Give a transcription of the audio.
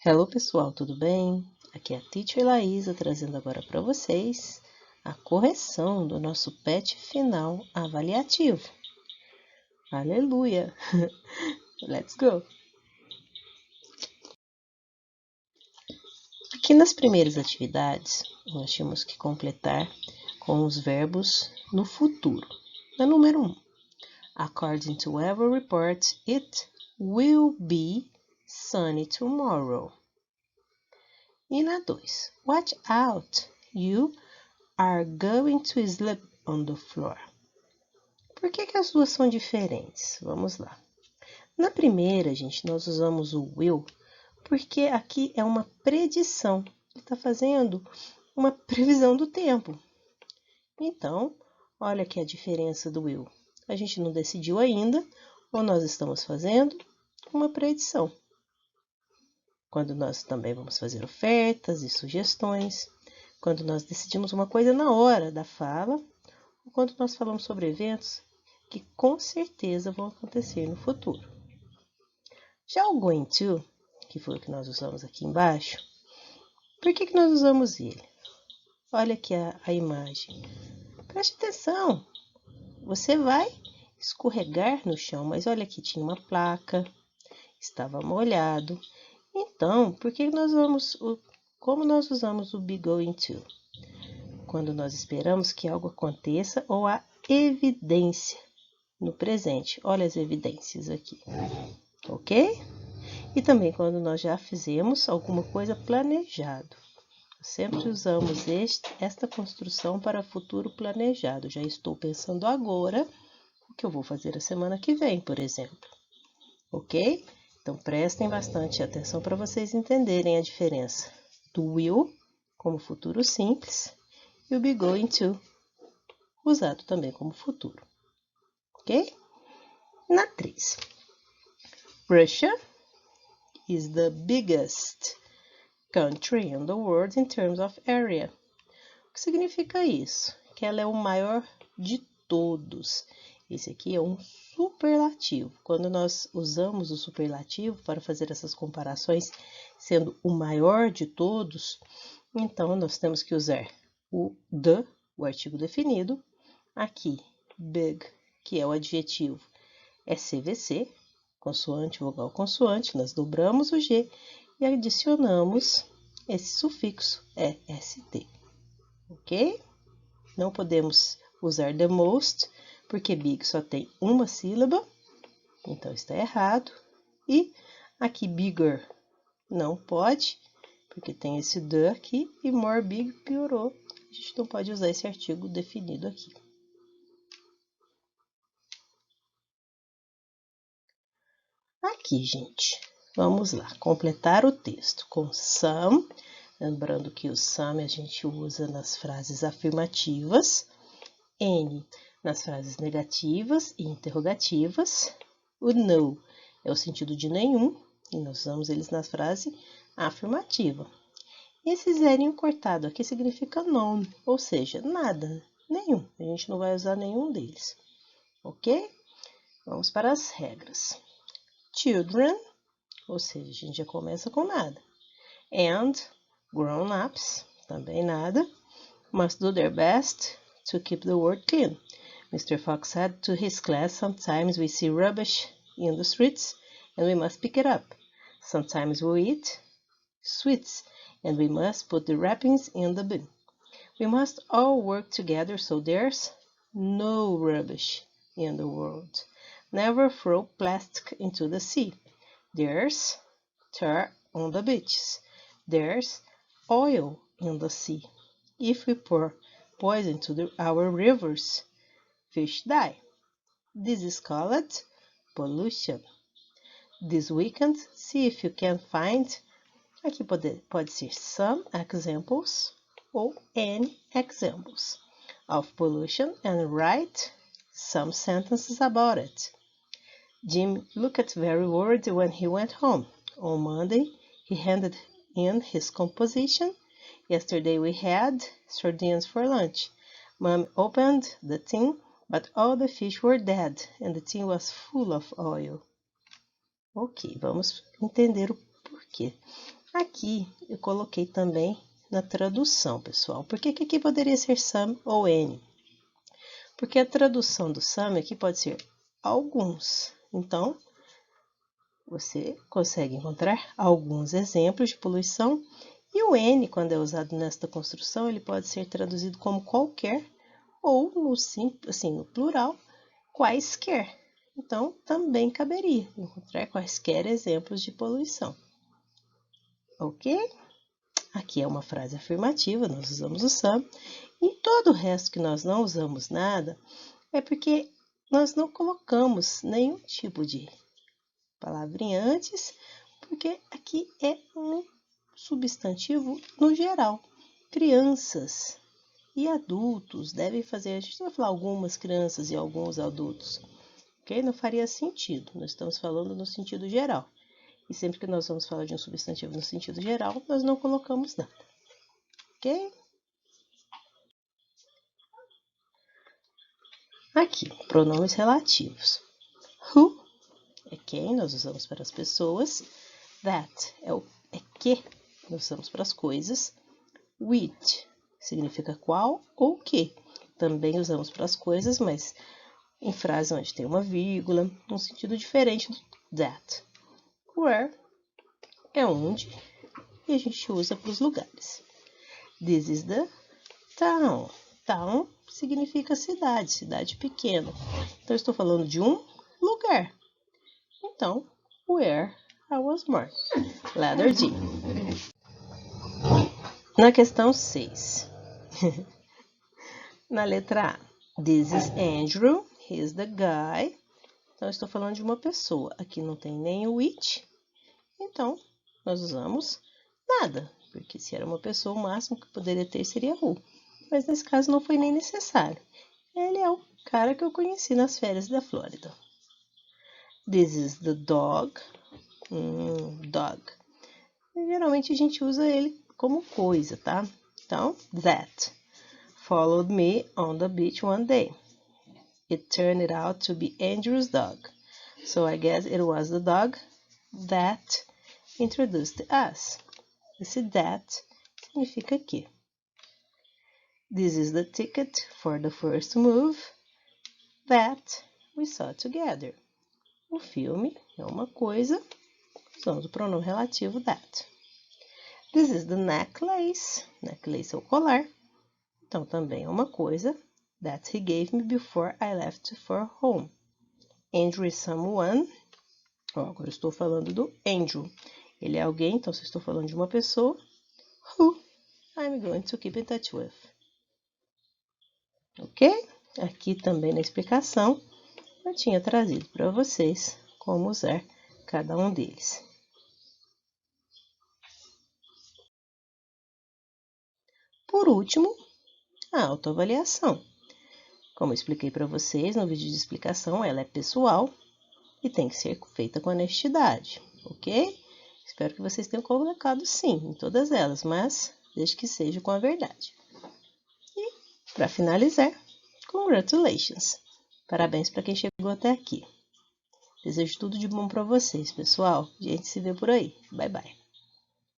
Hello pessoal, tudo bem? Aqui é a Teacher Laísa trazendo agora para vocês a correção do nosso PET final avaliativo. Aleluia! Let's go! Aqui nas primeiras atividades, nós tínhamos que completar com os verbos no futuro. Na número 1, according to weather report, it will be sunny tomorrow. E na 2, watch out, you are going to sleep on the floor. Por que as duas são diferentes? Vamos lá. Na primeira, gente, nós usamos o will, porque aqui é uma predição. Ele está fazendo uma previsão do tempo. Então, olha aqui a diferença do will. A gente não decidiu ainda, ou nós estamos fazendo uma predição. Quando nós também vamos fazer ofertas e sugestões, quando nós decidimos uma coisa na hora da fala, ou quando nós falamos sobre eventos que com certeza vão acontecer no futuro. Já o going to, que foi o que nós usamos aqui embaixo, por que nós usamos ele? Olha aqui a imagem. Preste atenção. Você vai escorregar no chão, mas olha aqui, tinha uma placa, estava molhado. Então, como nós usamos o be going to? Quando nós esperamos que algo aconteça ou há evidência no presente. Olha as evidências aqui, ok? E também quando nós já fizemos alguma coisa planejado. Sempre usamos esta construção para futuro planejado. Já estou pensando agora o que eu vou fazer a semana que vem, por exemplo. Ok? Então, prestem bastante atenção para vocês entenderem a diferença do will, como futuro simples, e o be going to, usado também como futuro. Ok? Na 3. Russia is the biggest country in the world in terms of area. O que significa isso? Que ela é o maior de todos. Esse aqui é um superlativo. Quando nós usamos o superlativo para fazer essas comparações, sendo o maior de todos, então nós temos que usar o the, o artigo definido. Aqui, big, que é o adjetivo, é CVC, consoante, vogal, consoante. Nós dobramos o G e adicionamos esse sufixo EST. Ok? Não podemos usar the most, porque big só tem uma sílaba, então está errado. E aqui bigger não pode, porque tem esse the aqui, e more big piorou. A gente não pode usar esse artigo definido aqui. Aqui, gente, vamos lá, completar o texto com some. Lembrando que o some a gente usa nas frases afirmativas, N nas frases negativas e interrogativas. O no é o sentido de nenhum, e nós usamos eles na frase afirmativa. Esse zerinho cortado aqui significa none, ou seja, nada, nenhum. A gente não vai usar nenhum deles, ok? Vamos para as regras. Children, ou seja, a gente já começa com nada. And grown-ups, também nada. Must do their best to keep the world clean. Mr. Fox said to his class, sometimes we see rubbish in the streets and we must pick it up. Sometimes we eat sweets and we must put the wrappings in the bin. We must all work together so there's no rubbish in the world. Never throw plastic into the sea. There's tar on the beaches. There's oil in the sea. If we pour poison to our rivers, fish die. This is called pollution. This weekend, see if you can find, aqui pode ser some examples ou any examples of pollution and write some sentences about it. Jim looked very worried when he went home. On Monday, he handed in his composition. Yesterday we had sardines for lunch. Mom opened the tin, but all the fish were dead and the tin was full of oil. Ok, vamos entender o porquê. Aqui eu coloquei também na tradução, pessoal. Por que aqui poderia ser some ou any? Porque a tradução do some aqui pode ser alguns. Então, você consegue encontrar alguns exemplos de poluição. E o N, quando é usado nesta construção, ele pode ser traduzido como qualquer ou no plural, quaisquer. Então, também caberia encontrar quaisquer exemplos de poluição. Ok? Aqui é uma frase afirmativa, nós usamos o some. E todo o resto que nós não usamos nada é porque nós não colocamos nenhum tipo de palavrinha antes, porque aqui é um substantivo no geral. Crianças e adultos devem fazer, a gente vai falar algumas crianças e alguns adultos, ok? Não faria sentido, nós estamos falando no sentido geral. E sempre que nós vamos falar de um substantivo no sentido geral, nós não colocamos nada, ok? Aqui, pronomes relativos. Who é quem nós usamos para as pessoas. That é que nós usamos para as coisas. Which significa qual ou que. Também usamos para as coisas, mas em frase onde tem uma vírgula, um sentido diferente do that. Where é onde e a gente usa para os lugares. This is the town. Town significa cidade, cidade pequena. Então, eu estou falando de um lugar. Então, where I was born. Letter D. Na questão 6. Na letra A. This is Andrew. He's the guy. Então, eu estou falando de uma pessoa. Aqui não tem nem o which. Então, nós usamos nada. Porque se era uma pessoa, o máximo que poderia ter seria who. Mas nesse caso não foi nem necessário. Ele é o cara que eu conheci nas férias da Flórida. This is the dog. Dog. E, geralmente a gente usa ele como coisa, tá? Então, that followed me on the beach one day. It turned out to be Andrew's dog. So I guess it was the dog that introduced us. Esse that significa que. This is the ticket for the first move that we saw together. O filme é uma coisa, usamos o pronome relativo that. This is the necklace. Necklace é o colar. Então, também é uma coisa that he gave me before I left for home. Andrew is someone. Agora eu estou falando do Andrew. Ele é alguém, então se eu estou falando de uma pessoa, who I'm going to keep in touch with. Ok? Aqui também na explicação, eu tinha trazido para vocês como usar cada um deles. Por último, a autoavaliação. Como eu expliquei para vocês no vídeo de explicação, ela é pessoal e tem que ser feita com honestidade, ok? Espero que vocês tenham colocado sim em todas elas, mas desde que seja com a verdade. E, para finalizar, congratulations! Parabéns para quem chegou até aqui. Desejo tudo de bom para vocês, pessoal. A gente se vê por aí. Bye, bye.